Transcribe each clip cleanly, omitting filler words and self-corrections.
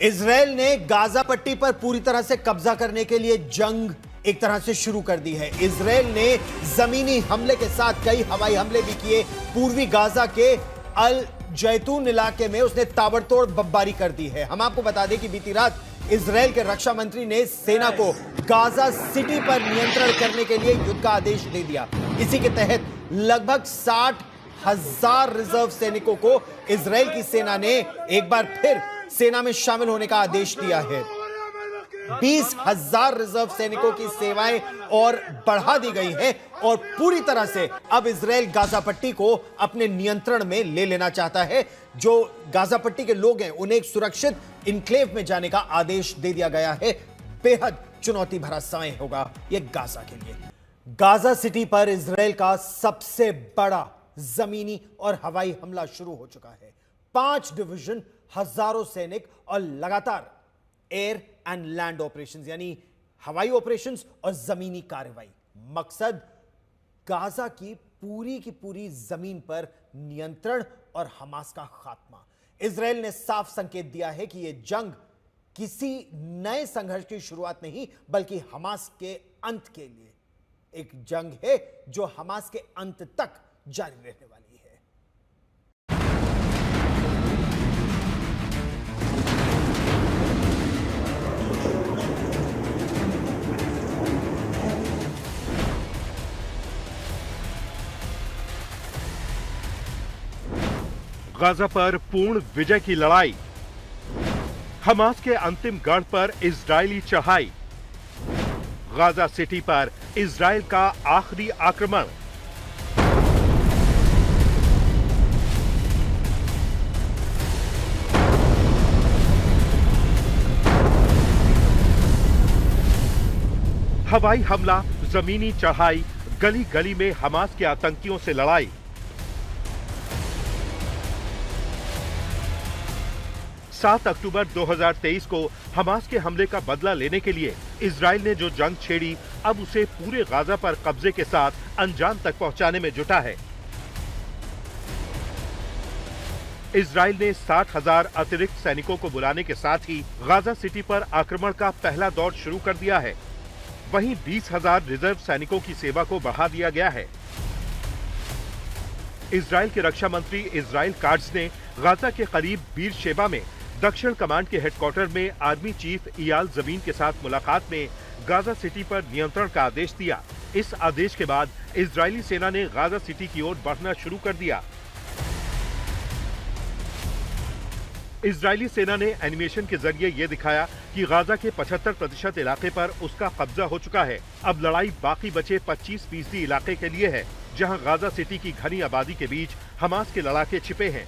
Israel ने Gaza पट्टी पर पूरी तरह से कब्जा करने के लिए जंग एक तरह से शुरू कर दी है। इजराइल ने जमीनी हमले के साथ कई हवाई हमले भी किए। पूर्वी गाजा के अल जैतून इलाके में उसने ताबड़तोड़ बमबारी कर दी है। हम आपको बता दें कि बीती रात इजराइल के रक्षा मंत्री ने सेना को गाजा सिटी पर नियंत्रण करने के लिए युद्ध का आदेश दे दिया। इसी के तहत लगभग 60,000 रिजर्व सैनिकों को इजराइल की सेना ने एक बार फिर सेना में शामिल होने का आदेश दिया है। 20,000 रिजर्व सैनिकों की सेवाएं और बढ़ा दी गई है और पूरी तरह से अब इजराइल गाजा पट्टी को अपने नियंत्रण में ले लेना चाहता है। जो गाजा पट्टी के लोग हैं उन्हें एक सुरक्षित इनक्लेव में जाने का आदेश दे दिया गया है। बेहद चुनौती भरा समय होगा यह गाजा के लिए। गाजा सिटी पर इजराइल का सबसे बड़ा जमीनी और हवाई हमला शुरू हो चुका है। 5 डिवीजन, हजारों सैनिक और लगातार एयर एंड लैंड ऑपरेशंस यानी हवाई ऑपरेशंस और जमीनी कार्रवाई। मकसद गाजा की पूरी जमीन पर नियंत्रण और हमास का खात्मा। इजराइल ने साफ संकेत दिया है कि यह जंग किसी नए संघर्ष की शुरुआत नहीं बल्कि हमास के अंत के लिए एक जंग है जो हमास के अंत तक जारी रहने वाली है। गाजा पर पूर्ण विजय की लड़ाई, हमास के अंतिम गढ़ पर इजरायली चढ़ाई, गाजा सिटी पर इजराइल का आखिरी आक्रमण। हवाई हमला, जमीनी चढ़ाई, गली गली में हमास के आतंकियों से लड़ाई। 7 अक्टूबर 2023 को हमास के हमले का बदला लेने के लिए इजराइल ने जो जंग छेड़ी, अब उसे पूरे गाजा पर कब्जे के साथ अंजाम तक पहुंचाने में जुटा है। इजराइल ने 60,000 अतिरिक्त सैनिकों को बुलाने के साथ ही गाजा सिटी पर आक्रमण का पहला दौर शुरू कर दिया है। वहीं 20,000 रिजर्व सैनिकों की सेवा को बढ़ा दिया गया है। इजराइल के रक्षा मंत्री इजराइल काट्ज ने गाजा के करीब बीर शेबा में दक्षिण कमांड के हेडक्वार्टर में आर्मी चीफ इयाल जमीन के साथ मुलाकात में गाजा सिटी पर नियंत्रण का आदेश दिया। इस आदेश के बाद इजरायली सेना ने गाजा सिटी की ओर बढ़ना शुरू कर दिया। इजरायली सेना ने एनिमेशन के जरिए ये दिखाया कि गाजा के 75% इलाके पर उसका कब्जा हो चुका है। अब लड़ाई बाकी बचे 25% इलाके के लिए है, जहां गाजा सिटी की घनी आबादी के बीच हमास के लड़ाके छिपे हैं।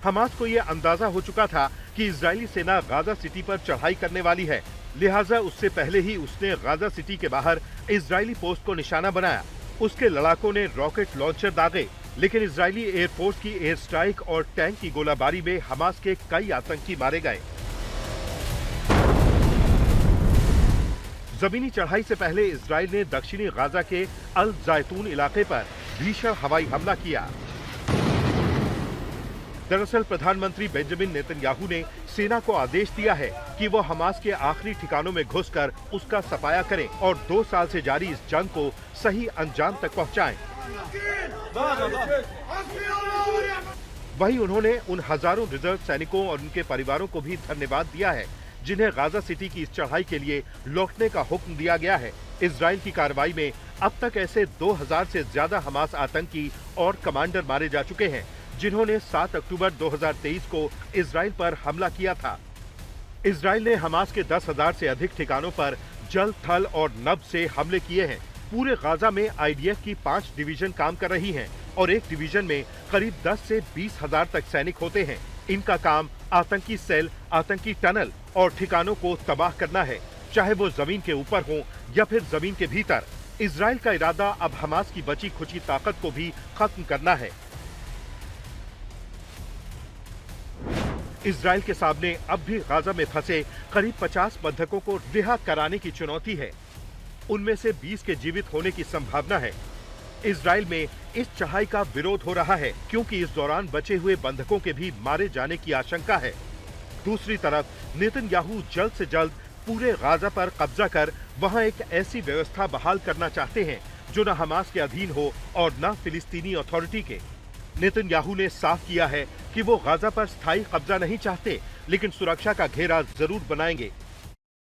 हमास को यह अंदाजा हो चुका था कि इजरायली सेना गाजा सिटी पर चढ़ाई करने वाली है, लिहाजा उससे पहले ही उसने गाजा सिटी के बाहर इजरायली पोस्ट को निशाना बनाया। उसके लड़ाकों ने रॉकेट लॉन्चर दागे, लेकिन इजरायली एयरफोर्स की एयर स्ट्राइक और टैंक की गोलाबारी में हमास के कई आतंकी मारे गए। जमीनी चढ़ाई से पहले इजराइल ने दक्षिणी गाजा के अल जैतून इलाके पर भीषण हवाई हमला किया। दरअसल प्रधानमंत्री बेंजामिन नेतन्याहू ने सेना को आदेश दिया है कि वो हमास के आखिरी ठिकानों में घुसकर उसका सफाया करें और 2 साल से जारी इस जंग को सही अंजाम तक पहुंचाएं। वहीं उन्होंने उन हजारों रिजर्व सैनिकों और उनके परिवारों को भी धन्यवाद दिया है जिन्हें गाजा सिटी की इस चढ़ाई के लिए लौटने का हुक्म दिया गया है। इजराइल की कार्रवाई में अब तक ऐसे 2000 से ज्यादा हमास आतंकी और कमांडर मारे जा चुके हैं जिन्होंने 7 अक्टूबर 2023 को इजराइल पर हमला किया था। इजराइल ने हमास के 10,000 से अधिक ठिकानों पर जल, थल और नभ से हमले किए हैं। पूरे गाजा में आईडीएफ की 5 डिवीजन काम कर रही हैं और एक डिवीजन में करीब 10 से 20,000 तक सैनिक होते हैं। इनका काम आतंकी सेल, आतंकी टनल और ठिकानों को तबाह करना है, चाहे वो जमीन के ऊपर हो या फिर जमीन के भीतर। इजराइल का इरादा अब हमास की बची खुची ताकत को भी खत्म करना है। इजराइल के सामने अब भी गाजा में फंसे करीब 50 बंधकों को रिहा कराने की चुनौती है। उनमें से 20 के जीवित होने की संभावना है। इजराइल में इस चढ़ाई का विरोध हो रहा है क्योंकि इस दौरान बचे हुए बंधकों के भी मारे जाने की आशंका है। दूसरी तरफ नेतन्याहू जल्द से जल्द पूरे गाजा पर कब्जा कर वहां एक ऐसी व्यवस्था बहाल करना चाहते हैं जो न हमास के अधीन हो और न फिलिस्तीनी अथॉरिटी के। नेतन्याहू ने साफ किया है कि वो गाजा पर स्थायी कब्जा नहीं चाहते, लेकिन सुरक्षा का घेरा जरूर बनाएंगे।